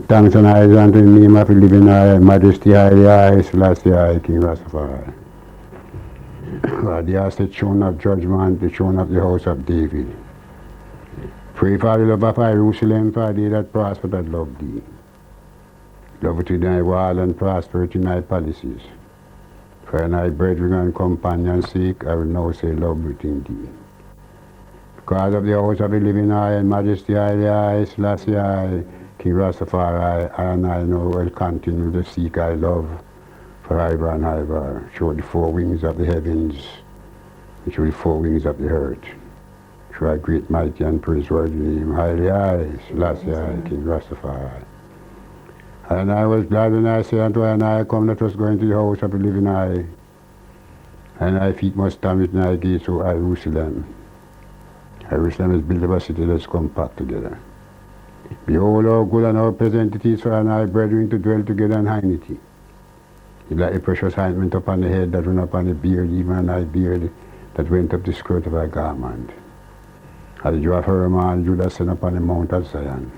Thanks and eyes unto the name of the living eye, majesty highly high, Selassie I, King Rastafari. God, he has the throne of judgment, the throne of the house of David. Pray for the love of Jerusalem, for they that prosper that love thee. Love it in thy wall and prosper it in thy palaces. For thy brethren and companions' sake, I will now say love within thee. Because of the house of the living eye and majesty highly high, Selassie I, King Rastafari, I know will continue to seek thy love forever and ever, through the four wings of the heavens, and through the four wings of the earth. Through thy great, mighty, and praiseworthy name, highly high, Selassie I, King Rastafari. And I was glad when I said unto and I come, let us go into the house of the living eye, and thy feet must stand within thy gates, O Jerusalem. Jerusalem is built of a city that's compact together. Behold how good and how pleasant it is for an eye brethren to dwell together in unity. It's like a precious ointment upon the head that went upon the beard, even an eye beard that went up the skirt of thy garment. As the dew of Hermon, dew that sent upon the mount of Zion.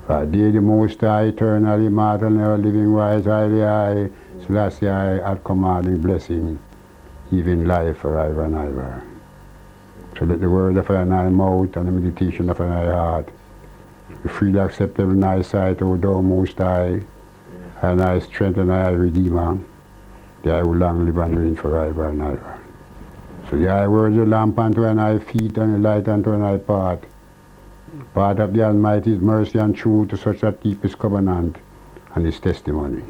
For thee the Most High, eternal, immortal, never living, wise, highly high, Selassie I, at commanding blessing, even life forever and ever. So let the word of thy mouth and the meditation of thy heart be freely acceptable in thy sight, O thou Most High, and thy strength and thy Redeemer, that I will long live and reign forever and ever. So thy word is a lamp unto thy feet and a light unto thy path. Part of the Almighty's mercy and truth to such that keep his covenant and his testimony.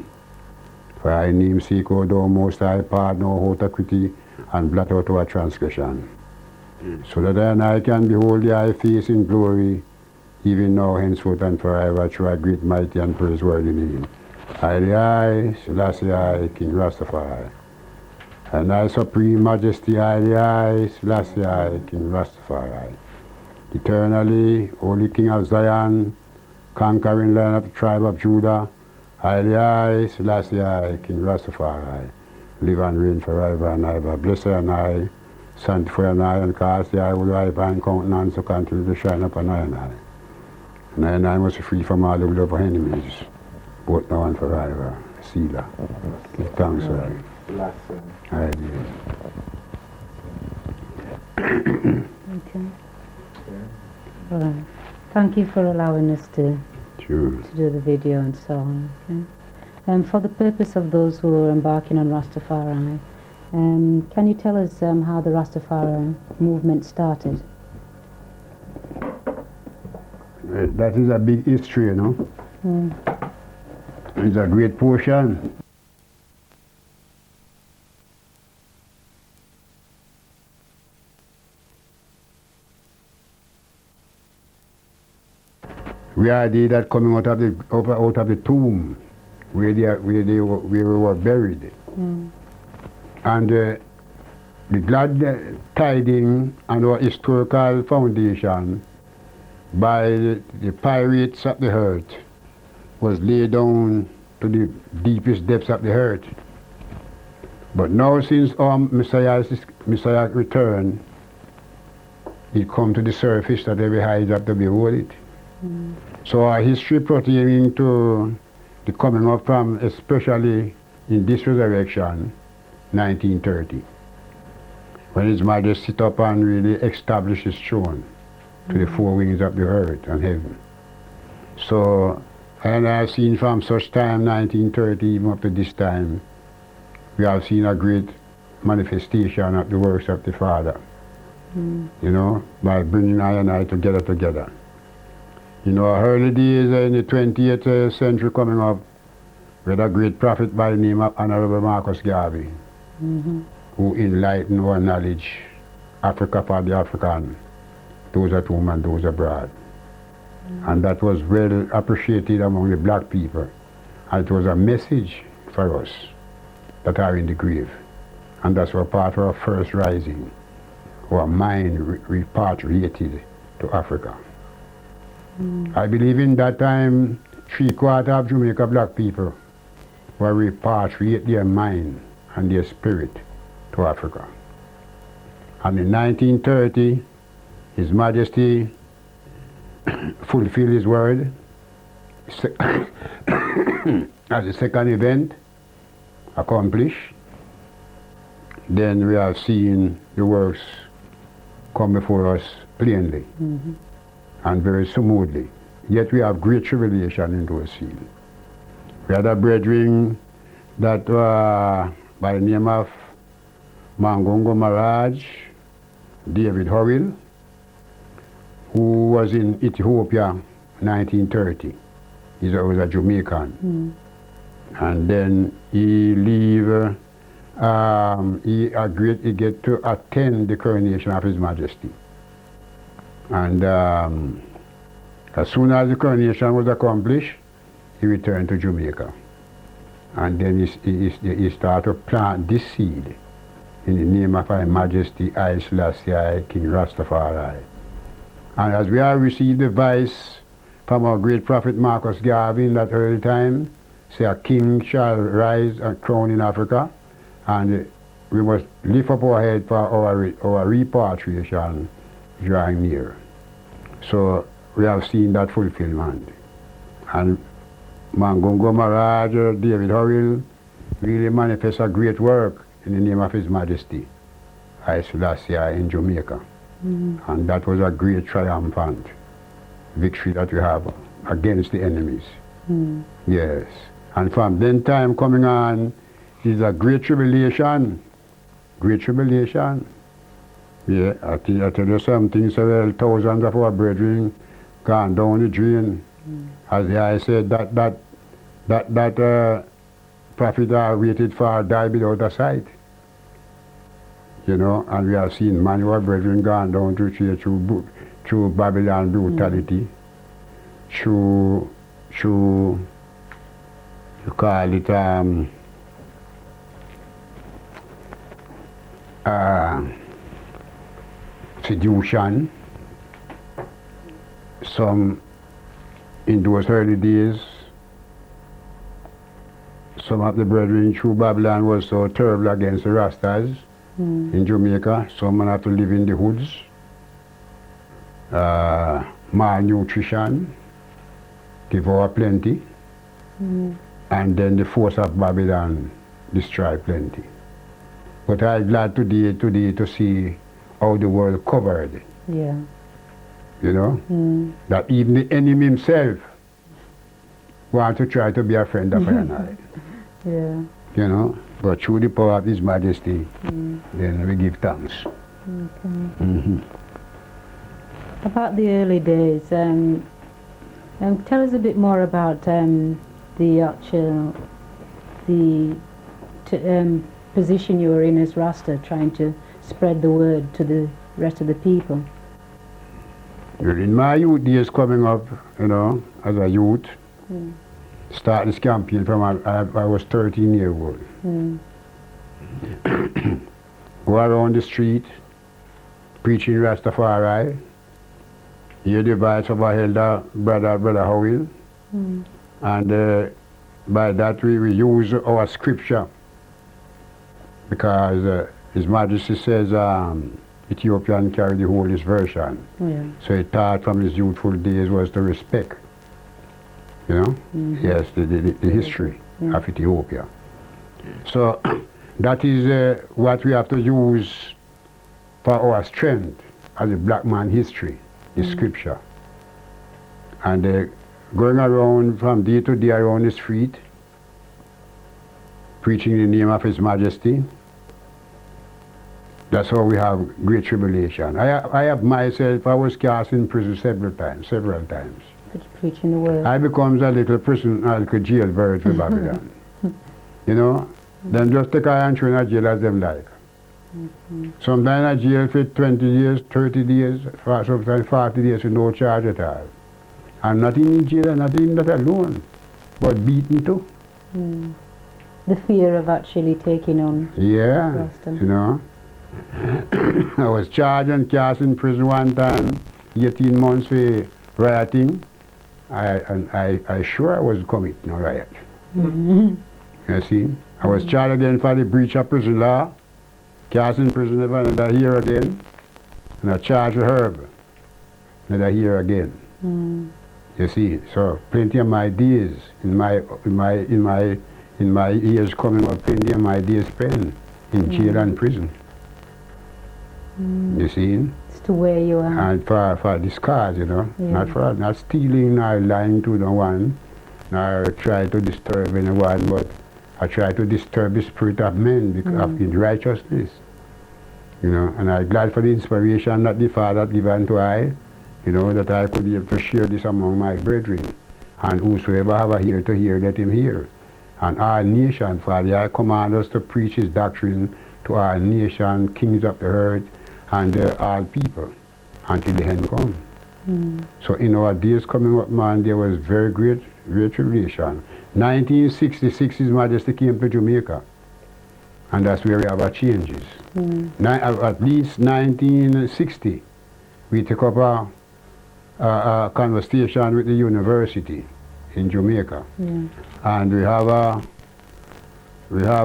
For thy name's sake, O thou Most High, pardon our hypocrisy and blot out our transgression. So that I can behold thy face in glory, even now, henceforth, and forever, through thy great, mighty, and praiseworthy name. Highly high, Selassie I, King Rastafari. And thy supreme majesty, highly high, Selassie I, King Rastafari. Eternally, holy King of Zion, conquering Lion of the tribe of Judah, highly high, Selassie I, King Rastafari. Live and reign forever and ever. Blessed and I, sanctify and I, and cast the eye with thy divine countenance to continue to shine upon I and I. And I must be free from all the will of our enemies, both now and forever. Selah. Give thanks, Lord. I do. Okay. All right. Thank you for allowing us to do the video and so on. Okay. For the purpose of those who are embarking on Rastafari, can you tell us how the Rastafari movement started? That is a big history, you know. It's a great portion. We are they that coming out of the tomb where we were buried. And the glad tidings and our historical foundation by the pirates of the earth was laid down to the deepest depths of the earth. But now since our Messiah returned, it come to the surface that every eyes have to behold it. So our history pertaining to the coming up from, especially in this resurrection, 1930, when His Majesty sit up and really establish His throne to the four wings of the earth and heaven. So, and I've seen from such time, 1930, even up to this time, we have seen a great manifestation of the works of the Father, you know, by bringing I and I together. You know, early days in the 20th century coming up, we had a great prophet by the name of Honorable Marcus Garvey, who enlightened our knowledge, Africa for the African, those at home and those abroad. And that was well appreciated among the black people. And it was a message for us that are in the grave. And that's what part of our first rising, our mind repatriated to Africa. I believe in that time, 3/4 of Jamaica black people were repatriate their mind and their spirit to Africa. And in 1930, His Majesty fulfilled His word as the second event accomplished, then we have seen the works come before us plainly and very smoothly. Yet we have great tribulation in those fields. We had a brethren that by the name of Mangongo Maraj, David Howell, who was in Ethiopia 1930. He was a Jamaican. And then he he get to attend the coronation of His Majesty. And as soon as the coronation was accomplished, he returned to Jamaica. And then he started to plant this seed in the name of His Majesty I Selassie King Rastafari. And as we have received advice from our great prophet Marcus Garvey in that early time, say a king shall rise and crown in Africa, and we must lift up our head for our repatriation drawing near. So we have seen that fulfillment. And Mangongo Maharaj, David Howell, really manifests a great work in the name of His Majesty, I Selassie in Jamaica. And that was a great triumphant victory that we have against the enemies. Yes. And from then time coming on, is a great tribulation. Great tribulation. Yeah, I tell you something, several thousands of our brethren gone down the drain. As I said, that prophet I waited for died without a sight. You know, and we have seen many of our brethren gone down through Babylon brutality, through you call it seduction. Some in those early days, some of the brethren through Babylon was so terrible against the Rastas in Jamaica. Some have to live in the hoods, malnutrition, devour plenty, and then the force of Babylon destroy plenty. But I'm glad today to see how the world covered. Yeah. You know, that even the enemy himself want to try to be a friend of I. Yeah. You know, but through the power of His Majesty, then we give thanks. Okay. About the early days, tell us a bit more about the actual position you were in as Rasta, trying to spread the word to the rest of the people. In my youth days coming up, you know, as a youth, start this campaign from I was 13 years old. Go around the street, preaching Rastafari, hear the voice of our elder brother Howell, and by that we use our scripture, because His Majesty says Ethiopian carry the holiest version. So he taught from his youthful days was to respect, you know, yes, the history of Ethiopia. So that is what we have to use for our strength as a black man history, the scripture. And going around from day to day around the street, preaching in the name of His Majesty. That's how we have great tribulation. I have myself, I was cast in prison several times. Preaching the word. I becomes a little prison, a little jailbird for Babylon. You know, them just take I and throw in a jail as them like. Sometimes a jail for 20 years, 30 days, sometimes 40 days with no charge at all. I'm not in jail, not even that alone, but beaten too. The fear of actually taking on. Yeah, you know. I was charged and cast in prison one time, 18 months for rioting. I sure I was committing a riot. You see? I was charged again for the breach of prison law, cast in prison another year again, and I charged with Herb another year again. You see, so plenty of my days in my years coming up, plenty of my days spent in jail and prison. You see? It's to where you are. And for this cause, you know, not stealing nor lying to no one, nor try to disturb anyone, but I try to disturb the spirit of men because of his righteousness. You know, and I'm glad for the inspiration that the Father given to I, you know, that I could be able to share this among my brethren. And whosoever have a ear to hear, let him hear. And our nation, Father, I command us to preach his doctrine to our nation, kings of the earth, and all people, until the end come. So in our days coming up, man, there was very great tribulation. 1966, His Majesty came to Jamaica. And that's where we have our changes. At least 1960, we took up a conversation with the university in Jamaica. And we have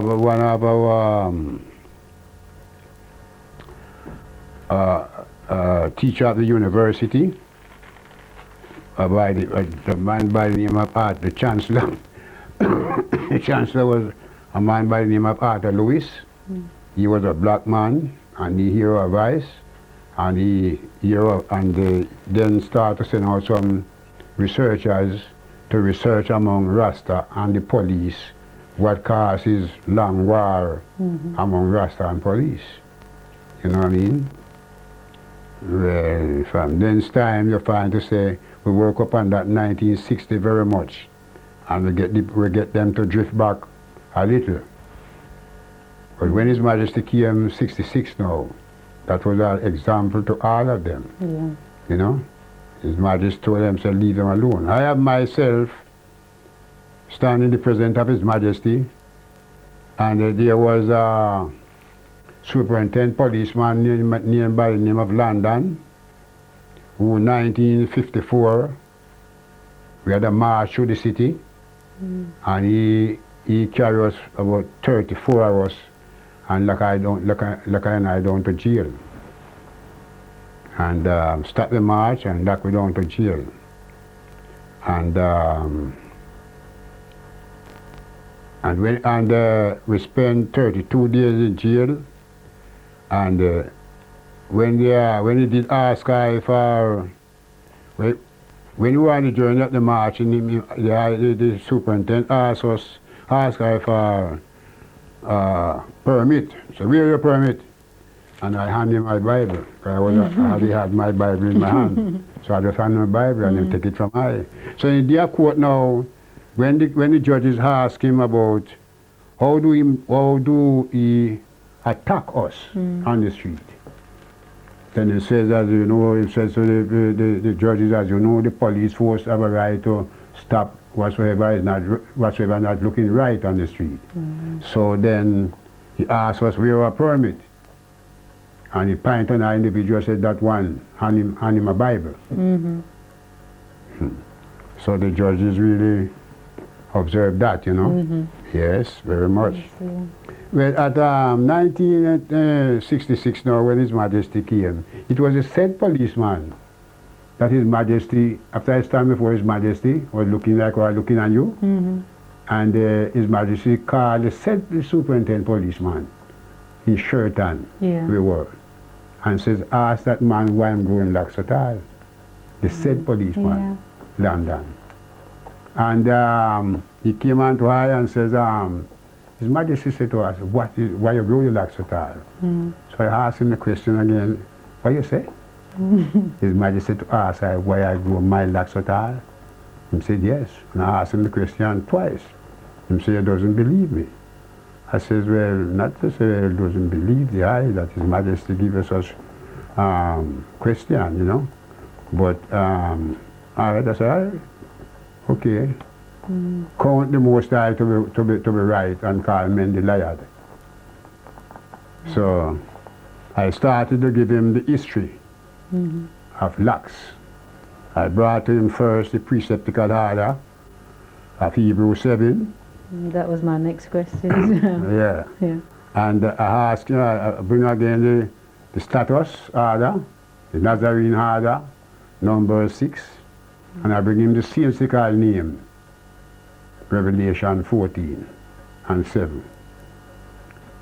one of our teacher at the university, the man by the name of Art, the chancellor. The chancellor was a man by the name of Arthur Lewis. He was a black man, and he hear our voice, and they then start to send out some researchers to research among Rasta and the police what causes long war among Rasta and police. You know what I mean? Well, from then time you find to say we work upon that 1960 very much, and we get them to drift back a little. But when His Majesty came 66 now, that was an example to all of them. You know? His Majesty told them to leave them alone. I have myself standing in the presence of His Majesty, and there was a superintendent policeman named by the name of London, who in 1954, we had a march through the city, and he carried us about 34 hours, and like I and I down to jail. And stop the march and lock we down to jail. And we spent 32 days in jail. And when he did ask I for, when we were on the journey up the march, and the superintendent asked I for permit. So where your permit? And I handed him my Bible. I already had my Bible in my hand. So I just handed him my Bible and then take it from I. So in their court now, when the judges ask him about how do he attack us on the street, then he says, as you know, he says to the judges, as you know, the police force have a right to stop whatsoever not looking right on the street. So then he asked us where our permit. And he pointed on our individual, said that one, hand him a Bible. So the judges really observed that, you know. Yes, very much. Well, at 1966 now, when His Majesty came, it was a said policeman that His Majesty, after I stand before His Majesty, was looking like I was looking at you, and His Majesty called the said superintendent policeman in shirt and reward, and says, ask that man why I'm going like so tall. The said policeman, London. And he came on to I and says, His Majesty said to us, why you growing like so tall? So I asked him the question again, what you say? His Majesty to ask why I grow my like so tall? He said, yes. And I asked him the question twice. He said, he doesn't believe me. I says, well, not to say he doesn't believe the eye that His Majesty gives us question, you know. But, all right, I said, all right, okay. Count the Most High to be right and call men the liar. So I started to give him the history of locks. I brought to him first the preceptical order of Hebrews 7. That was my next question. Yeah. And I asked, I bring again the status order, the Nazarene order, number 6, And I bring him the same sickle name, Revelation 14 and 7.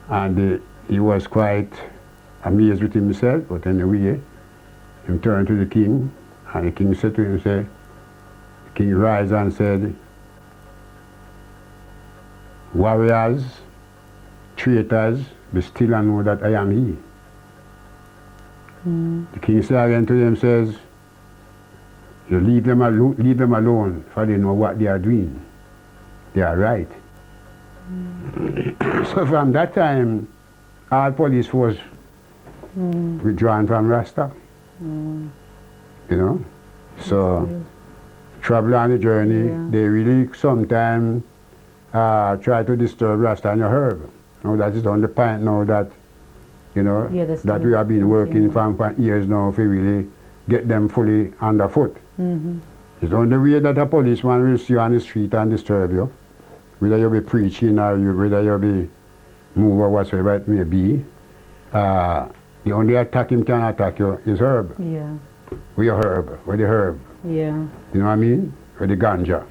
And he was quite amazed with himself, but anyway, he turned to the king, and the king said to him, the king rise and said, warriors, traitors, be still and know that I am he. The king said again to them, says, you leave them alone, for they know what they are doing. They are right. So from that time, all police force withdrawn from Rasta. You know? So, travel on the journey, they really sometimes try to disturb Rasta and your herb. Now that is on the point now that, you know, that we have been working for years now to really get them fully underfoot. It's only way that a policeman will see you on the street and disturb you, whether you be preaching or whether you be move or whatsoever it may be. The only attack him can attack you is herb. Yeah. With your herb, with the herb. Yeah. You know what I mean? With the ganja.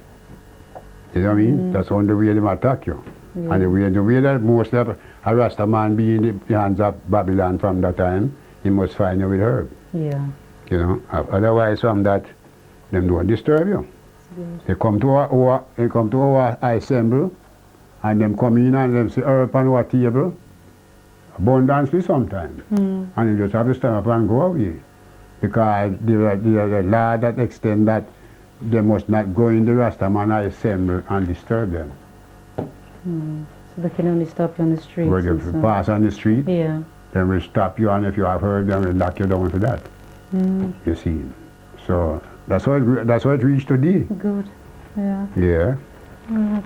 You know what I mean? That's the only way they attack you. Yeah. And the way that most of a Rasta man be in the hands of Babylon from that time, he must find you with herb. Yeah. You know? Otherwise from that, them don't disturb you. They come to our assembly and them come in and them say herb on our table abundantly sometimes. And you just have to stand up and go away. Because the law that extend that they must not go in the Rastaman assembly and disturb them. So they can only stop you on the street. Where if you pass on the street, yeah. then will stop you, and if you have heard them, will lock you down for that. You see. So that's how it reached today. Good. Yeah. Yeah.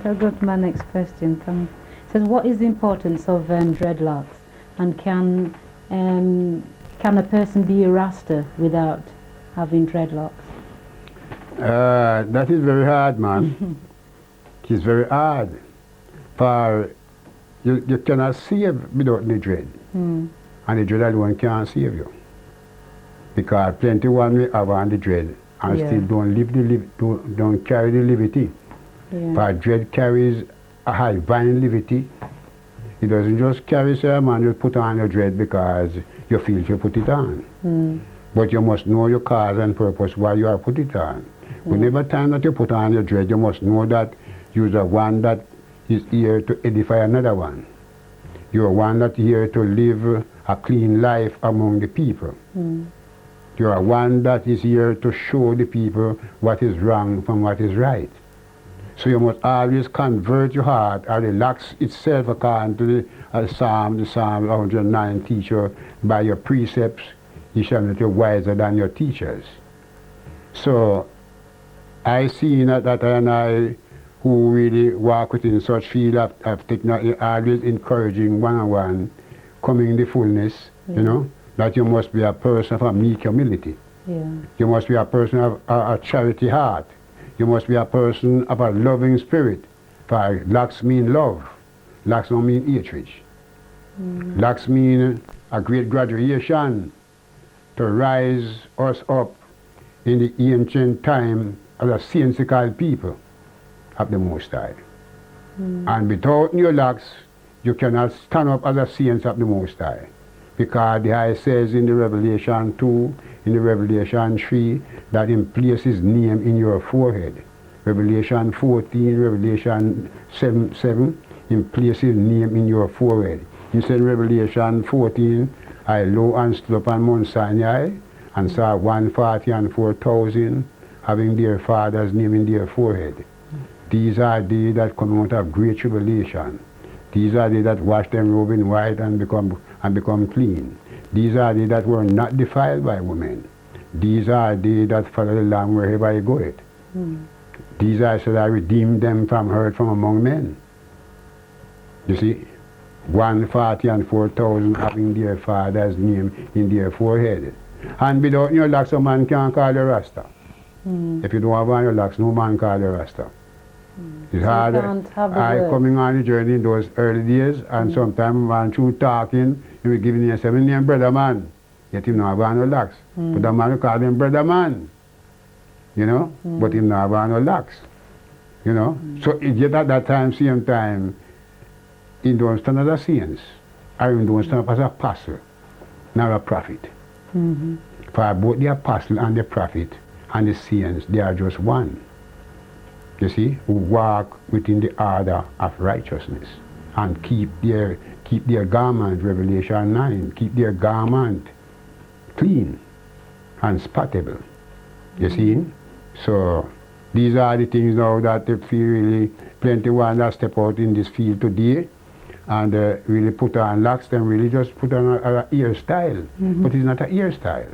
I'll go to my next question. It says, what is the importance of dreadlocks? And can a person be a Rasta without having dreadlocks? That is very hard, man. It's very hard. For you cannot save without the dread. And the dread alone can't save you. Because plenty one will have on the dread and still don't carry the liberty. For dread carries a high divine liberty. It doesn't just carry, say, man, you put on your dread because you feel you put it on. But you must know your cause and purpose why you are put it on. Whenever time that you put on your dread, you must know that you're the one that is here to edify another one. You're one that's here to live a clean life among the people. You're one that is here to show the people what is wrong from what is right. So you must always convert your heart or relax itself according to the Psalm 109 teacher, by your precepts you shall make you wiser than your teachers. So I see that I who really walk within such field have taken always encouraging one-on-one coming in the fullness, you know, that you must be a person of meek humility. You must be a person of a charity heart. You must be a person of a loving spirit. For locks mean love. Locks don't mean hatred. Locks mean a great graduation to rise us up in the ancient time as a saints-called people of the Most High. And without your locks, you cannot stand up as a saint of the Most High. Because the High says in the Revelation 2, in the Revelation 3, that He placed His name in your forehead. Revelation 14, Revelation 7, He placed His name in your forehead. He said in Revelation 14, I lo and stood upon Mount Sinai and saw 144,000 having their Father's name in their forehead. These are they that come out of great tribulation. These are they that wash them robe in white and become clean. These are they that were not defiled by women. These are they that follow the Lamb wherever he goeth. These are so that I redeemed them from hurt from among men. You see, 144,000 having their Father's name in their forehead. And without your locks, a man can't call you Rasta. If you don't have on your locks, no man call you Rasta. It's hard. I coming on the journey in those early days, and sometimes man through talking, he will give me a seven name brother man. Yet him not have on no locks. But the man will call him brother man. you know, but him not have no locks, you know. So it yet at that time, same time, he don't stand as a saint, or he don't stand up as a apostle, nor a prophet. For both the apostle and the prophet and the saints, they are just one. You see, who walk within the order of righteousness and keep their garment, Revelation 9, keep their garment clean and spottable. You see? So these are the things now that they feel really plenty one that step out in this field today and really put on locks, then really just put on a hairstyle. But it's not a hairstyle.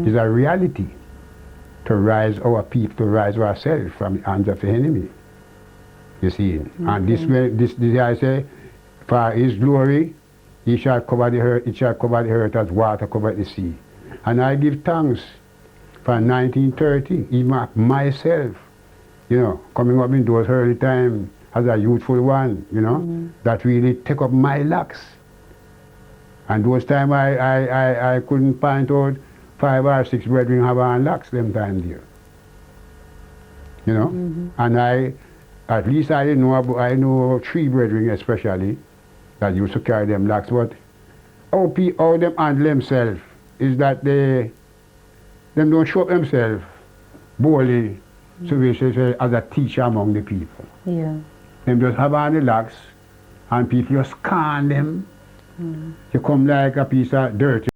It's a reality to rise our people, to rise ourselves from the hands of the enemy. You see? And this way, this I say, for his glory, he shall cover the earth, it shall cover the earth as water covered the sea. And I give thanks for 1930, even myself, you know, coming up in those early times as a youthful one, you know, that really take up my locks. And those times I couldn't point out 5 or 6 brethren have on locks them time there. You know? And at least I didn't know about, I know 3 brethren especially that used to carry them locks, but how them handle themselves is that them don't show up themselves boldly, so we say as a teacher among the people. Yeah. Them just have on the locks and people just scan them. You come like a piece of dirt.